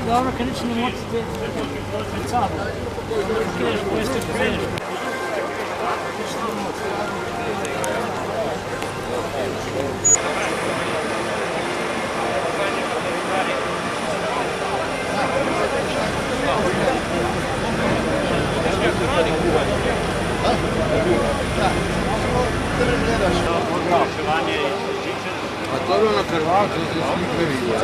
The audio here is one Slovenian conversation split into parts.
Dobro, ker nič ne motite pred sabo. Kjereš, poveste, poveš. A to je bilo na Hrvatu, zdaj smo ne videli.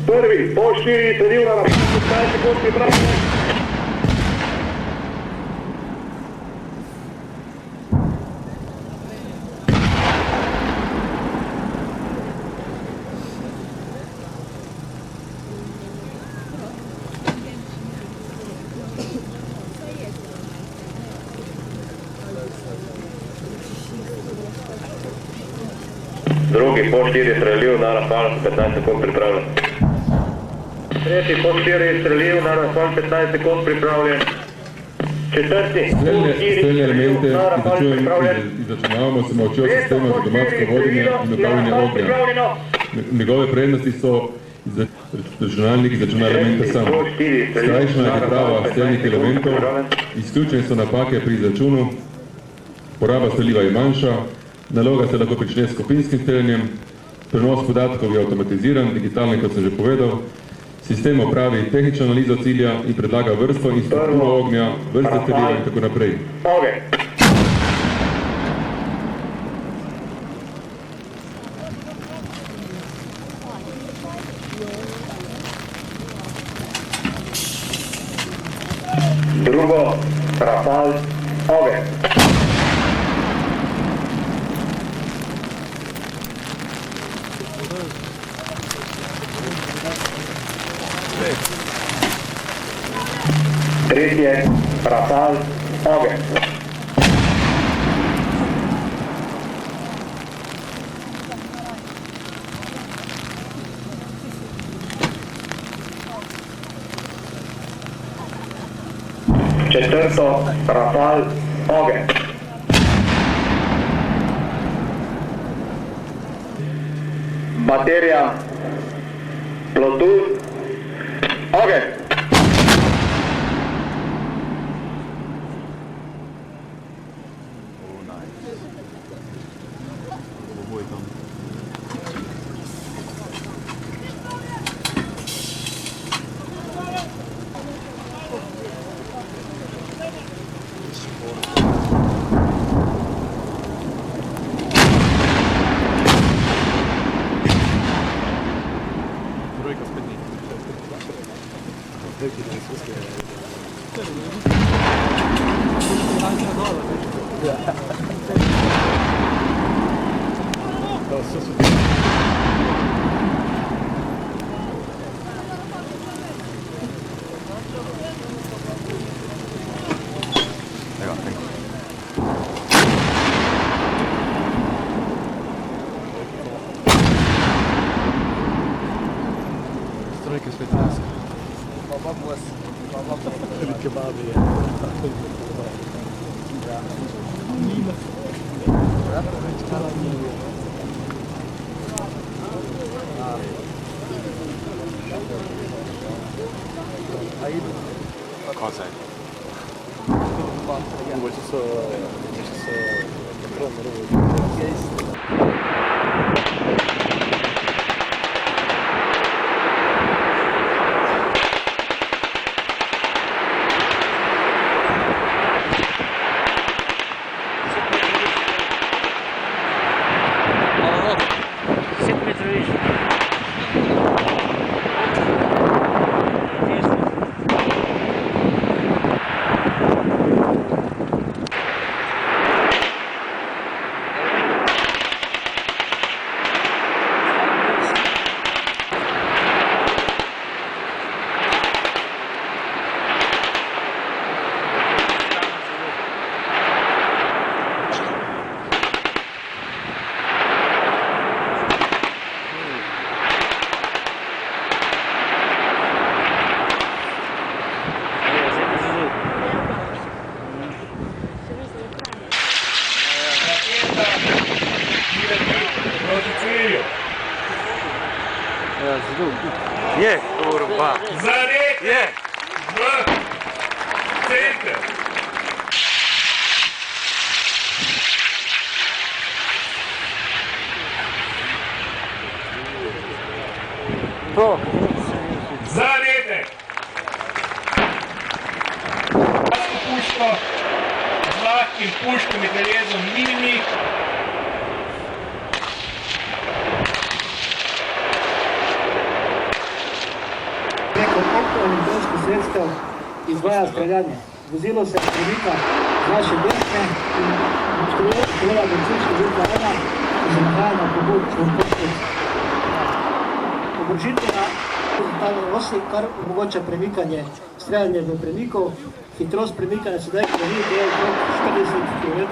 Prvi, poširi, sledil na napad, kaj se kot pripravljeno. Drugi, po 4 streljiv na Rafal, 15 sekund pripravljen. Tretji, po 4 streljiv na Rafal, 15 sekund pripravljen. Četrti, po 4 streljiv na Rafal, pripravljen. Izračunavamo se močjo sistema za domatsko vodenje in upravljanje ognja. Njegove prednosti so računalnik izračuna elemente sam. Skrajšana je priprava strelnih elementov, izključene so napake pri izračunu, poraba streliva je manjša, naloga se lahko prične s skupinskim streljanjem, prenos podatkov je avtomatiziran, digitalni, kot sem že povedal, sistem opravi tehnično analizo cilja in predlaga vrsto in strukturo ognja, vrste streljiva in tako naprej. Drugo, Rafal, ogenj. Tretje, Rafal, ogenj. Četvrto, Rafal, ogenj. Baterija, plotun, ogenj. Cosa è? Ci sono in puško mitraljezom Mini. Preko optoelektronskih sredstev izvaja streljanje. Vozilo se premika z naše desne in obstrelja bencinska žrtva 1, ki se nahaja na pobočju. Obrožitvena horizontalne osi, kar omogoča premikanje, streljanje v premiku. Hitrost premikanja sedaj, ko da vidite, je okrog 40 km/h.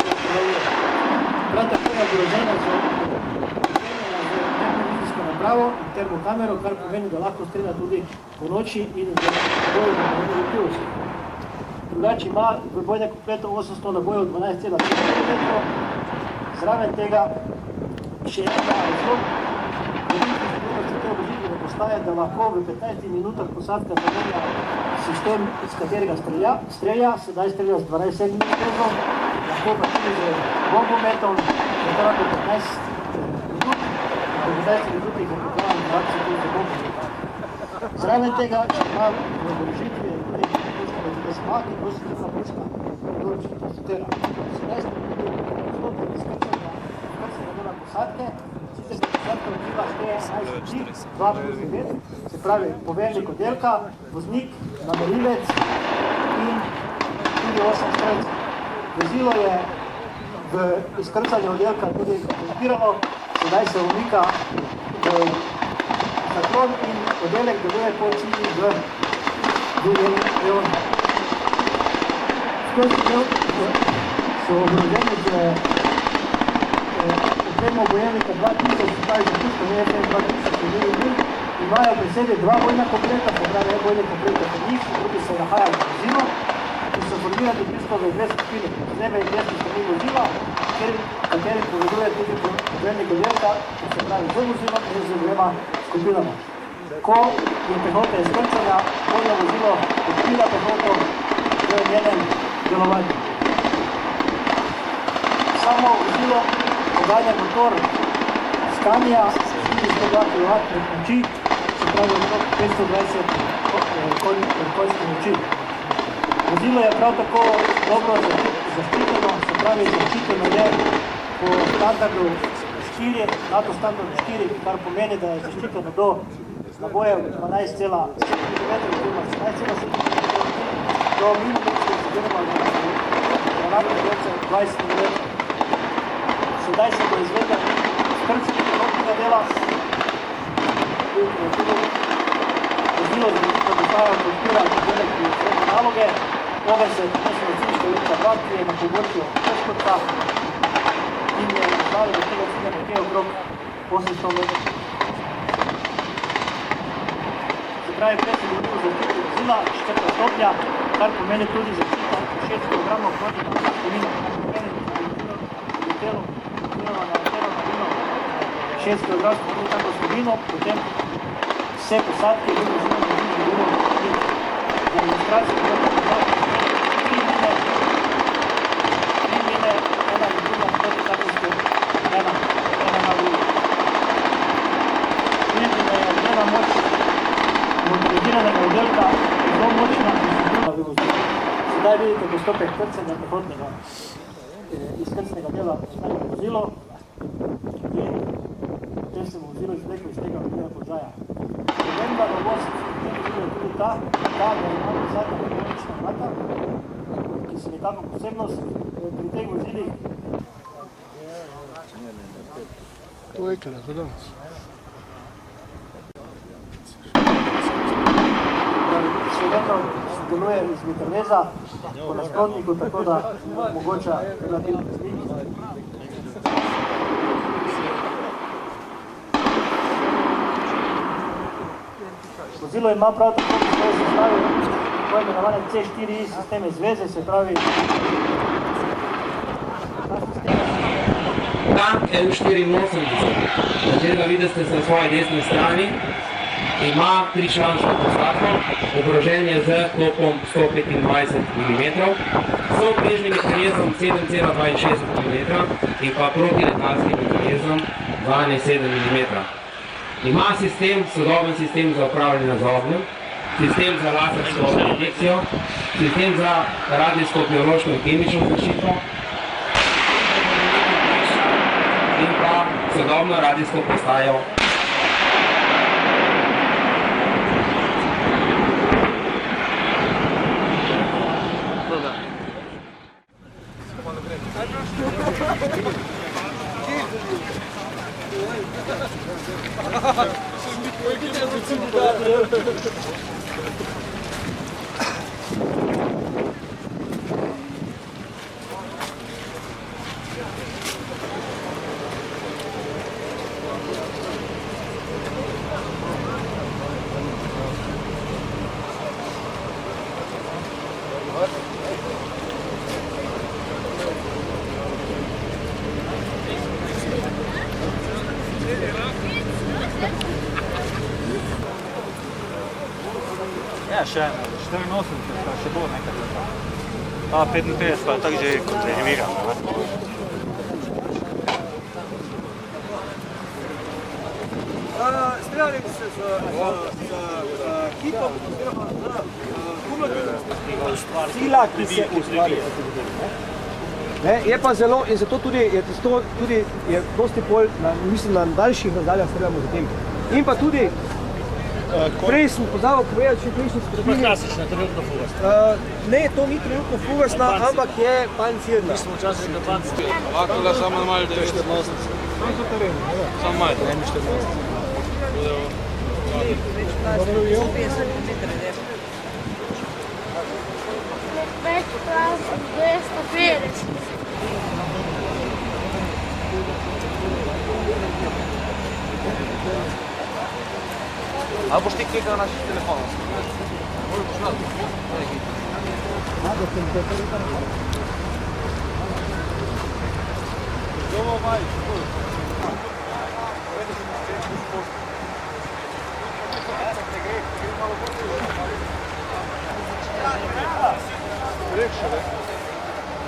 Prav tako je oborožena z termovizijsko napravo in termokamero, kar pomeni, da lahko strelja tudi po noči in z boju na mobilnosti. Drugače ima v bojnem kompletu 800 nabojev 12,5 km. Zraven tega še ena razlog, postaje, da lahko v 15 minutah posadka zamenja sistem, iz katerega strelja, sedaj strelja z 12 mm, lahko pa tudi z bombometom, da do 15 minut, po 15 minutih je pripravljen reakcija tudi za bombometom. Zraven tega ima v oborožitvi tudi puška SMA, ki prosi druga puška, določna transportera. Sedaj smo tudi zgodbe izkrcanja dela posadke. Sicer se posadka odbiva šteje 11 ljudi, 2+9, se pravi poveljnik oddelka, voznik, namerilec in tudi 8 strelcev. Vozilo je v izkrcanju oddelka tudi montirano, sedaj se umika v zaklon in oddelek deluje po cilji v drugem rejonu. Skozi del so oboroženi z opremo bojevnika 2000, se pravi za puško VFM 2000, imajo pri sebi dva bojna kompleta, se pravi bojne kompleta po njih, drugi se nahajajo v vozilo in so formirani blisko v dve skupine, z leve in desne strani vozila, kateri poveduje tudi poveljnik oddelka, se pravi z vozilom in z dvema skupinama. Ko je pehota izkrcanja, bojno vozilo odpira pehoto v njenem delovanju. Samo vozilo poganja motor Scania 402 kW moči, se pravi okrog 520 konjskih moči. Vozilo je prav tako dobro zaščiteno, se pravi zaščiteno je po standardu 4, NATO standardu 4, kar pomeni, da je zaščiteno do nabojev 12,7 mm, oziroma 17,7 mm, do milimetrskih oziroma granatne delce 20 mm. Sedaj se bo izvedel skrcanje pilotnega dela, vozilo z postajo podpira oddelek pri srednje naloge, ogen se prinesel od cilj številka 2, ki je na površju Poškodca in je nastavil do tega cilja nekje okrog 800 metrov. Se pravi, pred se dobilo zaščito vozila 4. stopnja, kar pomeni tudi zaščito 6 kg proti spominu, kar pomeni, da je letelo 6 kg spominu tako spomino, potem vse posadke in drugo zelo dobilo in za ilustracijo proti 3 mine, ena in druga proti takosti, ena na drugo. Vidite, da je odmena moč motoriziranega oddelka zelo močna in sigurna v vozilu. Sedaj vidite postopek krcanja pehotnega izkrcnega dela v vozilo in potem se bo vozilo izvleklo iz tega vozilnega položaja. Pomembna novost je tudi ta, da imamo zadnja mehanična vrata, ki so nekako posebnost pri teh vozilih. To je krat, da danes. Še vedno deluje iz mitraljeza po nasprotniku, tako da omogoča relativno znik. Vozilo ima prav tako v svoji sestavi poimenovane C4I sisteme zveze, se pravi Tank L84, katerega vidite na svoji desni strani, ima 3-člansko posadko, oborožen je z klopom 125 mm, s obrežnim mitraljezom 7,62 mm in pa protiletalskim mitraljezom 12,7 mm. Ima sodoben sistem za upravljanje z ognjem, sistem za lasersko detekcijo, sistem za radijsko, biološko in kemično zaščito, sodobno radijsko postajo. Ja, še 84, pa še bo nekaj leta. Pa 55, pa tako že konzerviram. Streljali bi se z hitom oziroma z kumulativnim sila, ki se ustvarja. Je pa zelo, in zato tudi je dosti bolj, mislim, na daljših razdaljah streljamo za tem. In pa tudi, prej sem pozabil povedati, če prejšnji skupini. Klasična, trenutno fugastna. Ne, to ni trenutno fugastna, ampak je pancirna. Mi smo včasih na pancirna. Ovako da samo malo 84. Tam so tereni, ja. Samo malo, ne mi 14. Več prav 250. A boš ti klikal na naših telefonov?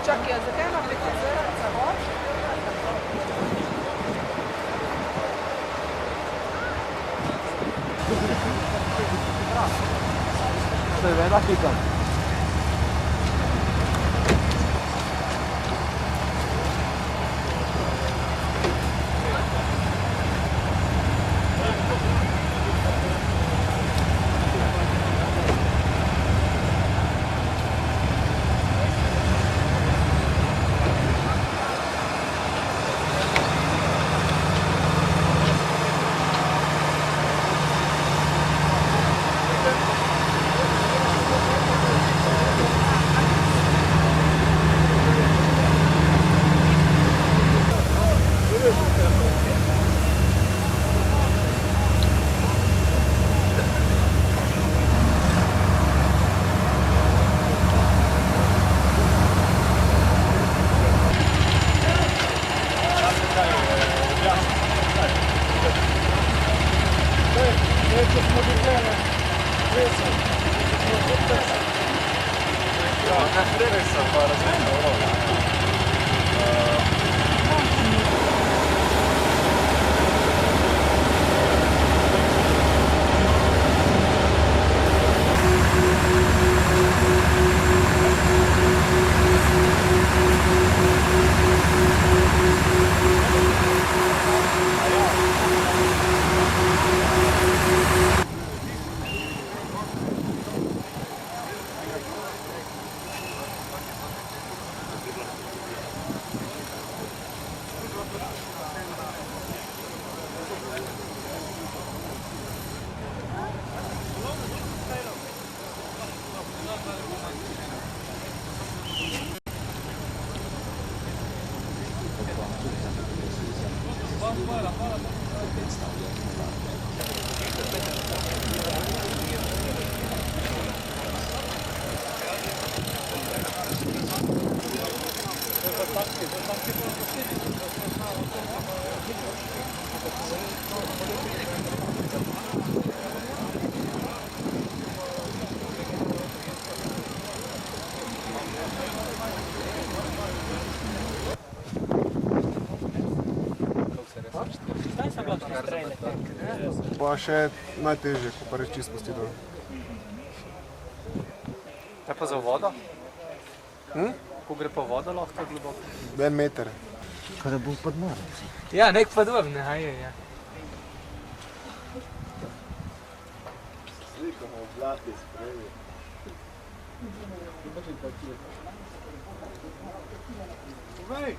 Čakaj, a zakaj ima PTZ samo? To je vedno klikam. Pa še najtežje, ko pa res čisto spusti dol. Kaj pa za vodo? Ko gre pa voda lahko globoko? 1 meter. Kada bo podmor. Ja, nek podobne, a je, ja. Slikamo v blati spreje. Povej!